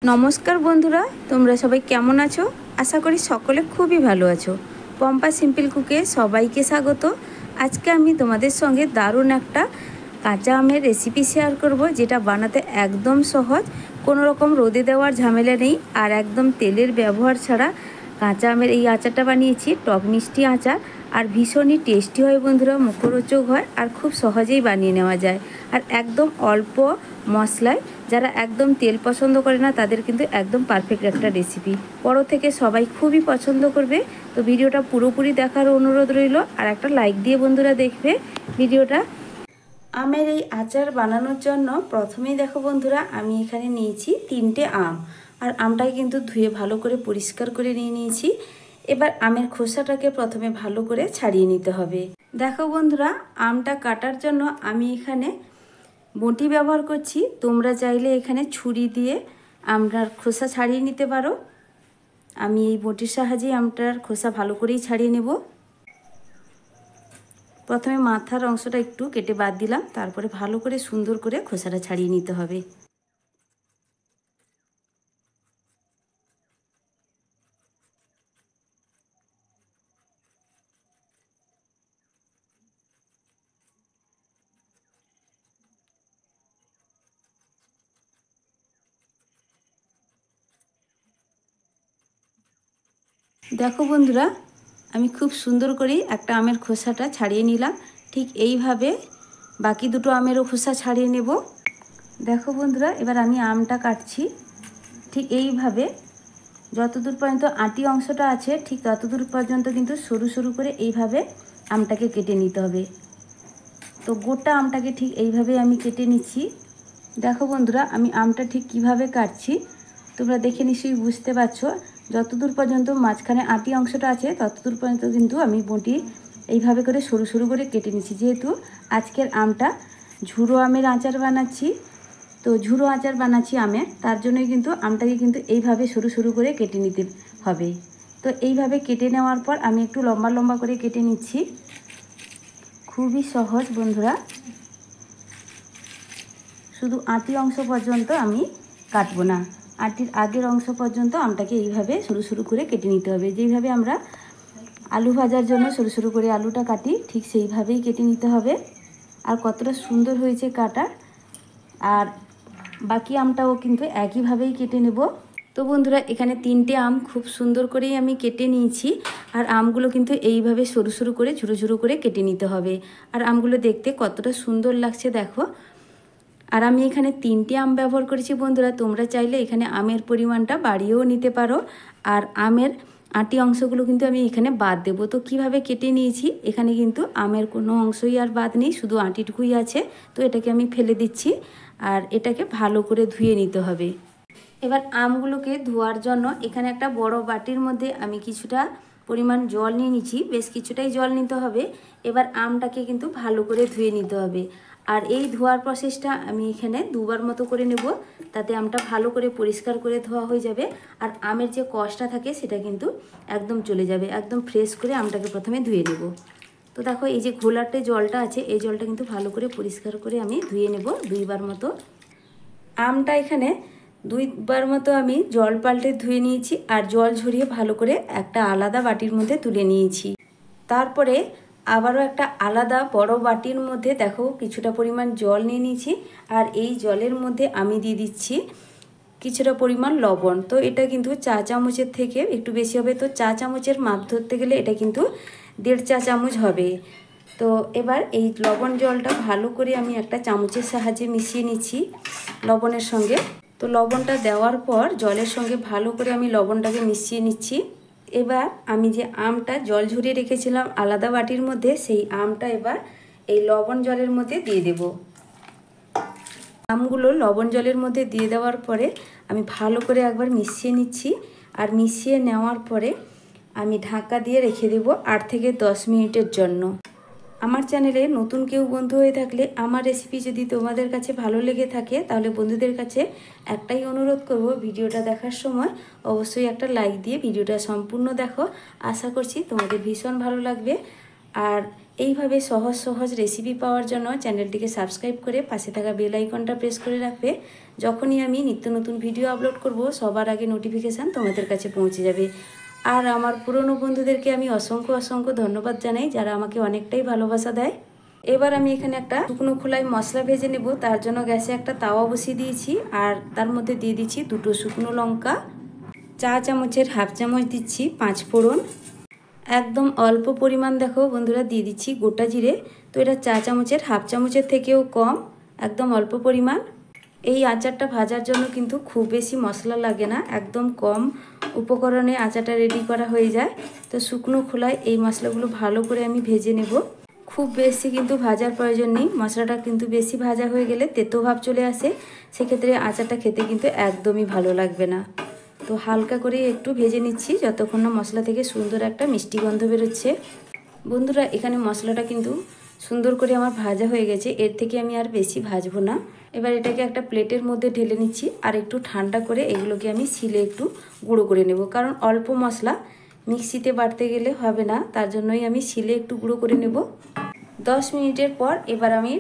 नमस्कार बंधुरा তোমরা সবাই কেমন আছো? আশা করি সকলে খুবই ভালো আছো। পম্পা সিম্পল কুকে সবাইকে স্বাগত। আজকে আমি তোমাদের সঙ্গে দারুণ একটা কাঁচা আমের রেসিপি শেয়ার করব, যেটা বানাতে একদম সহজ, কোনো রকম রোদে দেওয়ার ঝামেলা নেই আর একদম তেলের ব্যবহার ছাড়া কাঁচা আমের এই আচারটা বানিয়েছি। টক মিষ্টি আচার আর ভীষণই টেস্টি হয় বন্ধুরা, মুখরোচক হয় আর খুব সহজেই বানিয়ে নেওয়া যায়। আর একদম অল্প মশলায় যারা একদম তেল পছন্দ করে না তাদের কিন্তু একদম পারফেক্ট একটা রেসিপি। বড় থেকে সবাই খুবই পছন্দ করবে। তো ভিডিওটা পুরোপুরি দেখার অনুরোধ রইল আর একটা লাইক দিয়ে বন্ধুরা দেখবে ভিডিওটা। আমের এই আচার বানানোর জন্য প্রথমেই দেখো বন্ধুরা, আমি এখানে নিয়েছি 3টে আম। আর আমটাকে কিন্তু ধুয়ে ভালো করে পরিষ্কার করে নিয়েছি। এবার আমের খোসাটাকে প্রথমে ভালো করে ছাড়িয়ে নিতে হবে। দেখো বন্ধুরা, আমটা কাটার জন্য আমি এখানে বটি ব্যবহার করছি। তোমরা চাইলে এখানে ছুরি দিয়ে আমটার খোসা ছাড়িয়ে নিতে পারো। আমি এই বটির সাহায্যে আমটার খোসা ভালো করেই ছাড়িয়ে নেব। প্রথমে মাথার অংশটা একটু কেটে বাদ দিলাম, তারপরে ভালো করে সুন্দর করে খোসাটা ছাড়িয়ে নিতে হবে। দেখো বন্ধুরা, আমি খুব সুন্দর করেই একটা আমের খোসাটা ছাড়িয়ে নিলাম। ঠিক এইভাবে বাকি দুটো আমেরও খোসা ছাড়িয়ে নেব। দেখো বন্ধুরা, এবার আমি আমটা কাটছি। ঠিক এইভাবে যতদূর পর্যন্ত আটি অংশটা আছে ঠিক ততদূর পর্যন্ত কিন্তু সরু সরু করে এইভাবে আমটাকে কেটে নিতে হবে। তো গোটা আমটাকে ঠিক এইভাবে আমি কেটে নিচ্ছি। দেখো বন্ধুরা, আমি আমটা ঠিক কিভাবে কাটছি তোমরা দেখে নিশ্চয়ই বুঝতে পারছো। যতদূর পর্যন্ত মাঝখানে আটি অংশটা আছে ততদূর পর্যন্ত কিন্তু আমি বটি এইভাবে করে সরু সরু করে কেটে নিচ্ছি। যেহেতু আজকের আমটা ঝুড়ো আমের আচার বানাচ্ছি, তো ঝুড়ো আচার বানাচ্ছি আমের, তার জন্যই কিন্তু আমটাকে কিন্তু এইভাবে সরু সরু করে কেটে নিতে হবে। তো এইভাবে কেটে নেওয়ার পর আমি একটু লম্বা লম্বা করে কেটে নিচ্ছি। খুবই সহজ বন্ধুরা, শুধু আটি অংশ পর্যন্ত আমি কাটবো না, আটির আগের অংশ পর্যন্ত আমটাকে এইভাবে সরু সরু করে কেটে নিতে হবে। যেইভাবে আমরা আলু ভাজার জন্য সরু সরু করে আলুটা কাটি ঠিক সেইভাবেই কেটে নিতে হবে। আর কতটা সুন্দর হয়েছে কাটা। আর বাকি আমটাও কিন্তু একইভাবেই কেটে নেব। তো বন্ধুরা, এখানে 3টে আম খুব সুন্দর করেই আমি কেটে নিয়েছি। আর আমগুলো কিন্তু এইভাবে সরু সরু করে ঝুরো ঝুরো করে কেটে নিতে হবে। আর আমগুলো দেখতে কতটা সুন্দর লাগছে দেখো। আর আমি এখানে 3টে আম ব্যবহার করেছি বন্ধুরা, তোমরা চাইলে এখানে আমের পরিমাণটা বাড়িয়েও নিতে পারো। আর আমের আটি অংশগুলো কিন্তু আমি এখানে বাদ দেবো। তো কিভাবে কেটে নিয়েছি, এখানে কিন্তু আমের কোনো অংশই আর বাদ নেই, শুধু আটিটুকুই আছে। তো এটাকে আমি ফেলে দিচ্ছি আর এটাকে ভালো করে ধুয়ে নিতে হবে। এবার আমগুলোকে ধোয়ার জন্য এখানে একটা বড় বাটির মধ্যে আমি কিছুটা পরিমাণ জল নিয়ে নিচ্ছি। বেশ কিছুটাই জল নিতে হবে। এবার আমটাকে কিন্তু ভালো করে ধুয়ে নিতে হবে। আর এই ধোয়ার প্রসেসটা আমি এখানে 2বার মতো করে নেব, তাতে আমটা ভালো করে পরিষ্কার করে ধোয়া হয়ে যাবে। আর আমের যে কষটা থাকে সেটা কিন্তু একদম চলে যাবে। একদম ফ্রেশ করে আমটাকে প্রথমে ধুয়ে নেব। তো দেখো, এই যে ঘোলাটে জলটা আছে এই জলটা কিন্তু ভালো করে পরিষ্কার করে আমি ধুয়ে নেব 2বার মতো। আমটা এখানে 2বার মতো আমি জল পাল্টে ধুয়ে নিয়েছি আর জল ঝরিয়ে ভালো করে একটা আলাদা বাটির মধ্যে তুলে নিয়েছি। তারপরে আবারও একটা আলাদা বড় বাটির মধ্যে দেখো কিছুটা পরিমাণ জল নিয়ে নিয়েছি। আর এই জলের মধ্যে আমি দিয়ে দিচ্ছি কিছুটা পরিমাণ লবণ। তো এটা কিন্তু চা চামচের থেকে একটু বেশি হবে। তো চা চামচের মাপ ধরতে গেলে এটা কিন্তু 1.5 চা চামচ হবে। তো এবার এই লবণ জলটা ভালো করে আমি একটা চামচের সাহায্যে মিশিয়ে নিচ্ছি লবণের সঙ্গে। তো লবণটা দেওয়ার পর জলের সঙ্গে ভালো করে আমি লবণটাকে মিশিয়ে নিচ্ছি। এবার আমি যে আমটা জল ঝরিয়ে রেখেছিলাম আলাদা বাটির মধ্যে, সেই আমটা এবার এই লবণ জলের মধ্যে দিয়ে দেব। আমগুলো লবণ জলের মধ্যে দিয়ে দেওয়ার পরে আমি ভালো করে একবার মিশিয়ে নিচ্ছি। আর মিশিয়ে নেওয়ার পরে আমি ঢাকা দিয়ে রেখে দেব 8 থেকে 10 মিনিটের জন্য। আমার চ্যানেলে নতুন কেউ বন্ধু হয়ে থাকলে আমার রেসিপি যদি তোমাদের কাছে ভালো লেগে থাকে তাহলে বন্ধুদের কাছে একটাই অনুরোধ করব, ভিডিওটা দেখার সময় অবশ্যই একটা লাইক দিয়ে ভিডিওটা সম্পূর্ণ দেখো। আশা করছি তোমাদের ভীষণ ভালো লাগবে। আর এইভাবে সহজ সহজ রেসিপি পাওয়ার জন্য চ্যানেলটিকে সাবস্ক্রাইব করে পাশে থাকা বেল আইকনটা প্রেস করে রাখবে। যখনই আমি নিত্য নতুন ভিডিও আপলোড করব সবার আগে নোটিফিকেশান তোমাদের কাছে পৌঁছে যাবে। আর আমার পুরনো বন্ধুদেরকে আমি অসংখ্য অসংখ্য ধন্যবাদ জানাই, যারা আমাকে অনেকটাই ভালোবাসা দেয়। এবার আমি এখানে একটা শুকনো খোলায় মশলা ভেজে নেব। তার জন্য গ্যাসে একটা তাওয়া বসিয়ে দিয়েছি, আর তার মধ্যে দিয়ে দিচ্ছি 2টো শুকনো লঙ্কা, চা চামচের হাফ চামচ দিচ্ছি 5 ফোড়ন, একদম অল্প পরিমাণ দেখো বন্ধুরা দিয়ে দিচ্ছি গোটা জিরে। তো এটা চা চামচের হাফ চামচের থেকেও কম, একদম অল্প পরিমাণ। এই আচারটা ভাজার জন্য কিন্তু খুব বেশি মশলা লাগে না, একদম কম উপকরণে আচারটা রেডি করা হয়ে যায়। তো শুকনো খোলায় এই মশলাগুলো ভালো করে আমি ভেজে নেব। খুব বেশি কিন্তু ভাজার প্রয়োজন নেই, মশলাটা কিন্তু বেশি ভাজা হয়ে গেলে তেতো ভাব চলে আসে, সেক্ষেত্রে আচারটা খেতে কিন্তু একদমই ভালো লাগবে না। তো হালকা করে একটু ভেজে নিচ্ছি যতক্ষণ না মশলা থেকে সুন্দর একটা মিষ্টি গন্ধ বেরোচ্ছে। বন্ধুরা এখানে মশলাটা কিন্তু সুন্দর করে আমার ভাজা হয়ে গেছে, এর থেকে আমি আর বেশি ভাজবো না। এবার এটাকে একটা প্লেটের মধ্যে ঢেলে নিচ্ছি, আর একটু ঠান্ডা করে এগুলোকে আমি শিলে একটু গুঁড়ো করে নেব, কারণ অল্প মশলা মিক্সিতে বাটতে গেলে হবে না, তার জন্যই আমি শিলে একটু গুঁড়ো করে নেব। 10 মিনিটের পর এবার আমি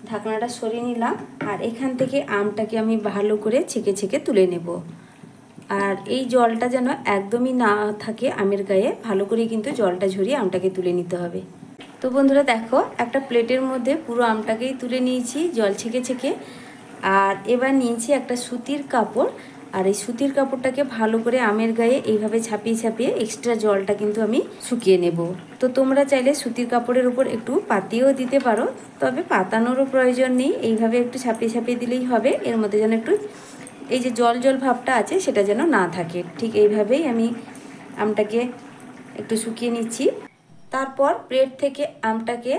ঢাকনাটা সরিয়ে নিলাম, আর এখান থেকে আমটাকে আমি ভালো করে ছেঁকে ছেঁকে তুলে নেব। আর এই জলটা যেন একদমই না থাকে আমের গায়ে, ভালো করে কিন্তু জলটা ঝরিয়ে আমটাকে তুলে নিতে হবে। তো বন্ধুরা দেখো একটা প্লেটের মধ্যে পুরো আমটাকেই তুলে নিয়েছি জল ছেঁকে ছেঁকে। আর এবার নিয়েছি একটা সুতির কাপড়, আর এই সুতির কাপড়টাকে ভালো করে আমের গায়ে এইভাবে ছাপিয়ে ছাপিয়ে এক্সট্রা জলটা কিন্তু আমি শুকিয়ে নেব। তো তোমরা চাইলে সুতির কাপড়ের উপর একটু পাতিয়েও দিতে পারো, তবে পাতানোরও প্রয়োজন নেই, এইভাবে একটু ছাপিয়ে ছাপিয়ে দিলেই হবে। এর মধ্যে যেন একটু এই যে জল জল ভাবটা আছে সেটা যেন না থাকে, ঠিক এইভাবেই আমি আমটাকে একটু শুকিয়ে নিচ্ছি। তারপর প্লেট থেকে আমটাকে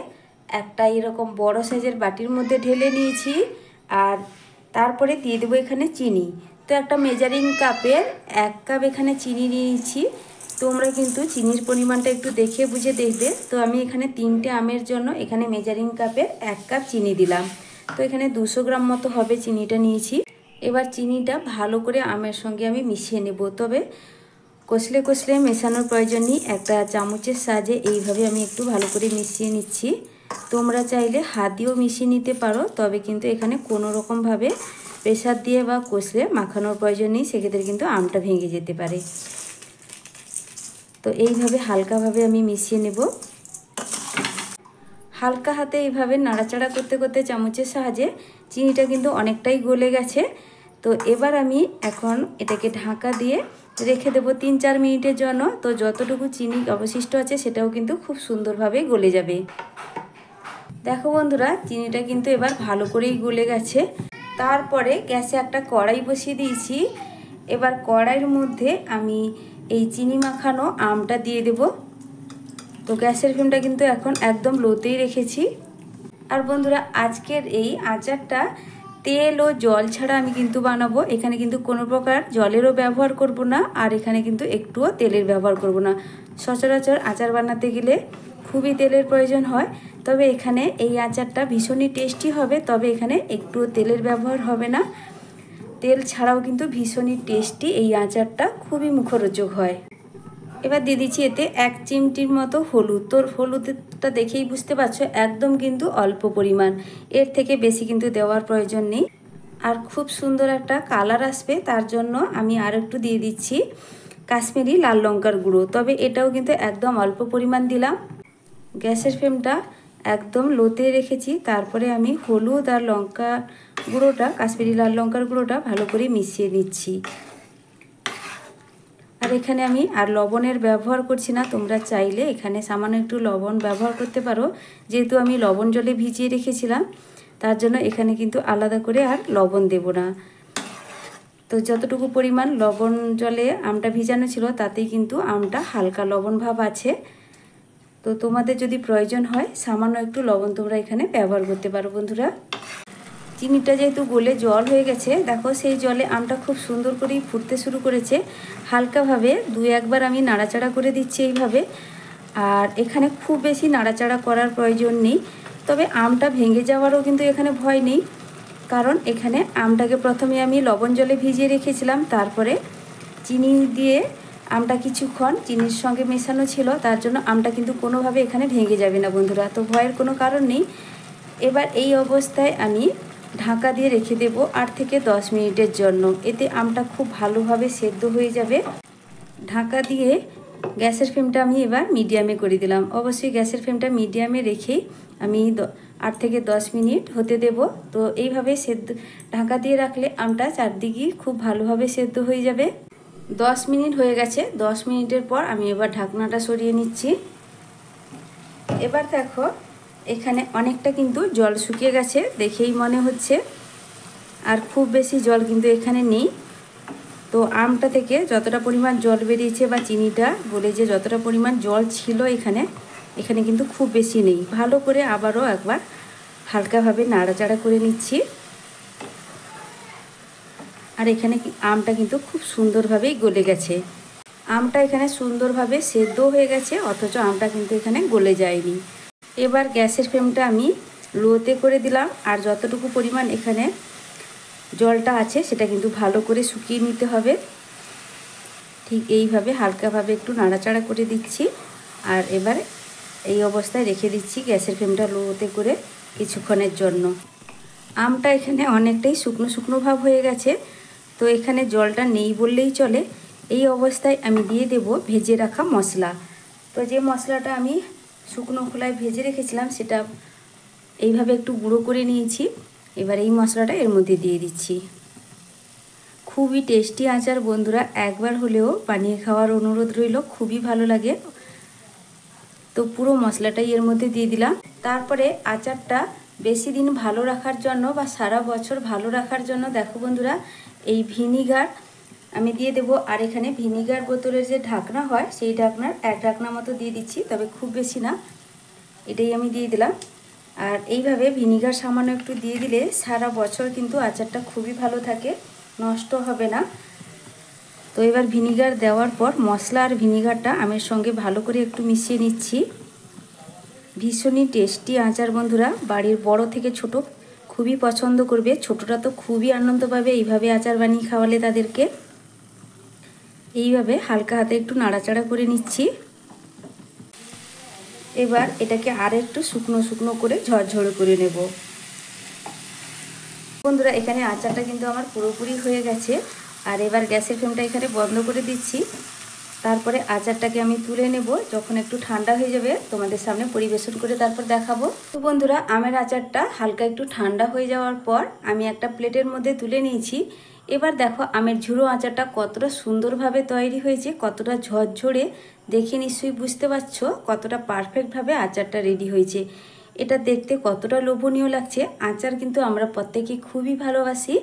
একটা এরকম বড় সাইজের বাটির মধ্যে ঢেলে নিয়েছি, আর তারপরে দিয়ে দেবো এখানে চিনি। তো একটা মেজারিং কাপের 1 কাপ এখানে চিনি নিয়েছি। তোমরা কিন্তু চিনির পরিমাণটা একটু দেখে বুঝে দেখবে। তো আমি এখানে 3টে আমের জন্য এখানে মেজারিং কাপের 1 কাপ চিনি দিলাম। তো এখানে 200 গ্রাম মতো হবে চিনিটা নিয়েছি। এবার চিনিটা ভালো করে আমের সঙ্গে আমি মিশিয়ে নেব, তবে কষলে কষলে মেশানোর প্রয়োজন নেই, একটা চামচের সাহায্যে এইভাবে আমি একটু ভালো করে মিশিয়ে নিচ্ছি। তোমরা চাইলে হাত দিয়েও মিশিয়ে নিতে পারো, তবে কিন্তু এখানে কোনো রকমভাবে প্রেসার দিয়ে বা কষলে মাখানোর প্রয়োজন নেই, সেক্ষেত্রে কিন্তু আমটা ভেঙে যেতে পারে। তো এইভাবে হালকাভাবে আমি মিশিয়ে নেব। হালকা হাতে এইভাবে নাড়াচাড়া করতে করতে চামচের সাহায্যে চিনিটা কিন্তু অনেকটাই গলে গেছে। তো এবার আমি এখন এটাকে ঢাকা দিয়ে রেখে দেবো 3-4 মিনিটের জন্য। তো যতটুকু চিনি অবশিষ্ট আছে সেটাও কিন্তু খুব সুন্দরভাবে গলে যাবে। দেখো বন্ধুরা চিনিটা কিন্তু এবার ভালো করেই গলে গেছে। তারপরে গ্যাসে একটা কড়াই বসিয়ে দিয়েছি। এবার কড়াইয়ের মধ্যে আমি এই চিনি মাখানো আমটা দিয়ে দেব। তো গ্যাসের ফ্লেমটা কিন্তু এখন একদম লোতেই রেখেছি। আর বন্ধুরা আজকের এই আচারটা তেল ও জল ছাড়া আমি কিন্তু বানাবো, এখানে কিন্তু কোনো প্রকার জলেরও ব্যবহার করব না, আর এখানে কিন্তু একটুও তেলের ব্যবহার করব না। সচরাচর আচার বানাতে গেলে খুবই তেলের প্রয়োজন হয়, তবে এখানে এই আচারটা ভীষণই টেস্টি হবে, তবে এখানে একটুও তেলের ব্যবহার হবে না। তেল ছাড়াও কিন্তু ভীষণই টেস্টি এই আচারটা, খুবই মুখরোচক হয়। এবার দিয়ে দিচ্ছি এতে 1 চিমটির মতো হলুদ। তো হলুদটা দেখেই বুঝতে পারছো একদম কিন্তু অল্প পরিমাণ, এর থেকে বেশি কিন্তু দেওয়ার প্রয়োজন নেই। আর খুব সুন্দর একটা কালার আসবে, তার জন্য আমি আর একটু দিয়ে দিচ্ছি কাশ্মীরি লাল লঙ্কার গুঁড়ো, তবে এটাও কিন্তু একদম অল্প পরিমাণ দিলাম। গ্যাসের ফ্লেমটা একদম লোতে রেখেছি। তারপরে আমি হলুদ আর লঙ্কা গুঁড়োটা, কাশ্মীরি লাল লঙ্কার গুঁড়োটা ভালো করে মিশিয়ে নিচ্ছি। আর এখানে আমি আর লবণের ব্যবহার করছি না, তোমরা চাইলে এখানে সামান্য একটু লবণ ব্যবহার করতে পারো, যেহেতু আমি লবণ জলে ভিজিয়ে রেখেছিলাম, তার জন্য এখানে কিন্তু আলাদা করে আর লবণ দেব না। তো যতটুকু পরিমাণ লবণ জলে আমটা ভিজানো ছিল তাতেই কিন্তু আমটা হালকা লবণ ভাব আছে। তো তোমাদের যদি প্রয়োজন হয় সামান্য একটু লবণ তোমরা এখানে ব্যবহার করতে পারো। বন্ধুরা চিনিটা যেহেতু গলে জল হয়ে গেছে, দেখো সেই জলে আমটা খুব সুন্দর করেই ফুটতে শুরু করেছে। হালকাভাবে 2-1 বার আমি নাড়াচাড়া করে দিচ্ছি এইভাবে। আর এখানে খুব বেশি নাড়াচাড়া করার প্রয়োজন নেই, তবে আমটা ভেঙে যাওয়ারও কিন্তু এখানে ভয় নেই, কারণ এখানে আমটাকে প্রথমে আমি লবণ জলে ভিজিয়ে রেখেছিলাম, তারপরে চিনি দিয়ে আমটা কিছুক্ষণ চিনির সঙ্গে মেশানো ছিল, তার জন্য আমটা কিন্তু কোনোভাবে এখানে ভেঙে যাবে না বন্ধুরা, তো ভয়ের কোনো কারণ নেই। এবার এই অবস্থায় আমি ঢাকা দিয়ে রেখে দেব 8 থেকে 10 মিনিটের জন্য। এতে আমটা খুব ভালোভাবে সেদ্ধ হয়ে যাবে। ঢাকা দিয়ে গ্যাসের ফ্লেমটা আমি এবার মিডিয়ামে করে দিলাম। অবশ্যই গ্যাসের ফ্লেমটা মিডিয়ামে রেখেই আমি 8 থেকে 10 মিনিট হতে দেব। তো এইভাবে সেদ্ধ ঢাকা দিয়ে রাখলে আমটা চারদিকে খুব ভালোভাবে সেদ্ধ হয়ে যাবে। 10 মিনিট হয়ে গেছে। 10 মিনিটের পর আমি এবার ঢাকনাটা সরিয়ে নিচ্ছি। এবার দেখো এখানে অনেকটা কিন্তু জল শুকিয়ে গেছে, দেখেই মনে হচ্ছে। আর খুব বেশি জল কিন্তু এখানে নেই। তো আমটা থেকে যতটা পরিমাণ জল বেরিয়েছে বা চিনিটা বলে যে যতটা পরিমাণ জল ছিল এখানে কিন্তু খুব বেশি নেই। ভালো করে আবারও একবার হালকাভাবে নাড়াচাড়া করে নিচ্ছি। আর এখানে আমটা কিন্তু খুব সুন্দরভাবেই গলে গেছে। আমটা এখানে সুন্দরভাবে সেদ্ধ হয়ে গেছে, অথচ আমটা কিন্তু এখানে গলে যায়নি। এবার গ্যাসের ফ্লেমটা আমি লোতে করে দিলাম। আর যতটুকু পরিমাণ এখানে জলটা আছে সেটা কিন্তু ভালো করে শুকিয়ে নিতে হবে। ঠিক এইভাবে হালকাভাবে একটু নাড়াচাড়া করে দিচ্ছি। আর এবার এই অবস্থায় রেখে দিচ্ছি গ্যাসের ফ্লেমটা লোতে করে কিছুক্ষণের জন্য। আমটা এখানে অনেকটাই শুকনো শুকনো ভাব হয়ে গেছে, তো এখানে জলটা নেই বললেই চলে। এই অবস্থায় আমি দিয়ে দেব ভেজে রাখা মশলা। তো যে মশলাটা আমি শুকনো খোলায় ভেজে রেখেছিলাম সেটা এইভাবে একটু গুঁড়ো করে নিয়েছি। এবার এই মশলাটা এর মধ্যে দিয়ে দিচ্ছি। খুবই টেস্টি আচার বন্ধুরা, একবার হলেও বানিয়ে খাওয়ার অনুরোধ রইল, খুবই ভালো লাগে। তো পুরো মশলাটাই এর মধ্যে দিয়ে দিলাম। তারপরে আচারটা বেশি দিন ভালো রাখার জন্য বা সারা বছর ভালো রাখার জন্য দেখো বন্ধুরা এই ভিনিগার আমি দিয়ে দেব। আর এখানে ভিনিগার বোতলের যে ঢাকনা হয় সেই ঢাকনার 1 ঢাকনা মতো দিয়ে দিচ্ছি, তবে খুব বেশি না, এটাই আমি দিয়ে দিলাম। আর এইভাবে ভিনিগার সামান্য একটু দিয়ে দিলে সারা বছর কিন্তু আচারটা খুবই ভালো থাকে, নষ্ট হবে না। তো এবার ভিনিগার দেওয়ার পর মশলা আর ভিনিগারটা আমের সঙ্গে ভালো করে একটু মিশিয়ে নিচ্ছি। ভীষণই টেস্টি আচার বন্ধুরা, বাড়ির বড় থেকে ছোট খুবই পছন্দ করবে। ছোটরা তো খুবই আনন্দ পাবে এইভাবে আচার বানিয়ে খাওয়ালে তাদেরকে। এইভাবে হালকা হাতে একটু নাড়াচাড়া করে নিচ্ছি। এবার এটাকে আর একটু শুকনো শুকনো করে ঝরঝরে করে নেব বন্ধুরা। এখানে আচারটা কিন্তু আমার পুরোপুরি হয়ে গেছে। আর এবার গ্যাসের ফ্লেমটা এখানে বন্ধ করে দিচ্ছি। তারপরে আচারটাকে আমি তুলে নেব, যখন একটু ঠান্ডা হয়ে যাবে তোমাদের সামনে পরিবেশন করে তারপর দেখাবো। তো বন্ধুরা আমের আচারটা হালকা একটু ঠান্ডা হয়ে যাওয়ার পর আমি একটা প্লেটের মধ্যে তুলে নিয়েছি। এবার দেখো আমের ঝুড়ো আচারটা কতটা সুন্দরভাবে তৈরি হয়েছে, কতটা ঝরঝরে, দেখে নিশ্চয়ই বুঝতে পারছো কতটা পারফেক্টভাবে আচারটা রেডি হয়েছে। এটা দেখতে কতটা লোভনীয় লাগছে। আচার কিন্তু আমরা প্রত্যেকেই খুবই ভালোবাসি।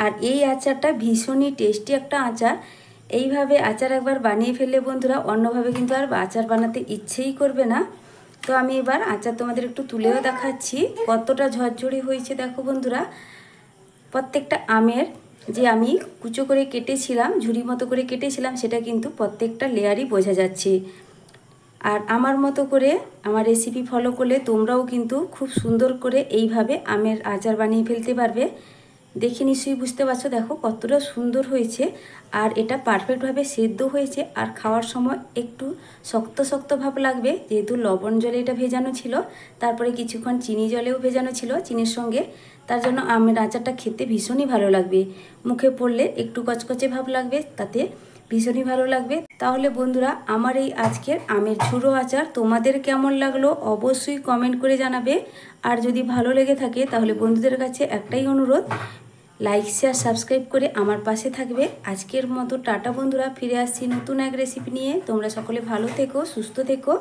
আর এই আচারটা ভীষণই টেস্টি একটা আচার। এইভাবে আচার একবার বানিয়ে ফেললে বন্ধুরা অন্যভাবে কিন্তু আর আচার বানাতে ইচ্ছেই করবে না। তো আমি এবার আচার তোমাদের একটু তুলেও দেখাচ্ছি কতটা ঝরঝরে হয়েছে। দেখো বন্ধুরা প্রত্যেকটা আমের যে আমি কুচো করে কেটেছিলাম, ঝুড়ি মতো করে কেটেছিলাম, সেটা কিন্তু প্রত্যেকটা লেয়ারই বোঝা যাচ্ছে। আর আমার মতো করে আমার রেসিপি ফলো করলে তোমরাও কিন্তু খুব সুন্দর করে এইভাবে আমের আচার বানিয়ে ফেলতে পারবে। দেখে নিশ্চয়ই বুঝতে পারছো দেখো কতটা সুন্দর হয়েছে। আর এটা পারফেক্টভাবে সেদ্ধ হয়েছে। আর খাওয়ার সময় একটু শক্ত শক্ত ভাব লাগবে, যেহেতু লবণ জলে এটা ভেজানো ছিল, তারপরে কিছুক্ষণ চিনি জলেও ভেজানো ছিল চিনির সঙ্গে, তার জন্য আমের আচারটা খেতে ভীষণই ভালো লাগবে। মুখে পড়লে একটু কচকচে ভাব লাগবে, তাতে ভীষণই ভালো লাগবে। তাহলে বন্ধুরা আমার এই আজকের আমের ঝুড়ো আচার তোমাদের কেমন লাগলো অবশ্যই কমেন্ট করে জানাবে। আর যদি ভালো লেগে থাকে তাহলে বন্ধুদের কাছে একটাই অনুরোধ, লাইক শেয়ার সাবস্ক্রাইব করে আমার পাশে থাকবে। আজকের মতো টাটা বন্ধুরা, ফিরে আসছি নতুন এক রেসিপি নিয়ে। তোমরা সকলে ভালো থেকো, সুস্থ থেকো।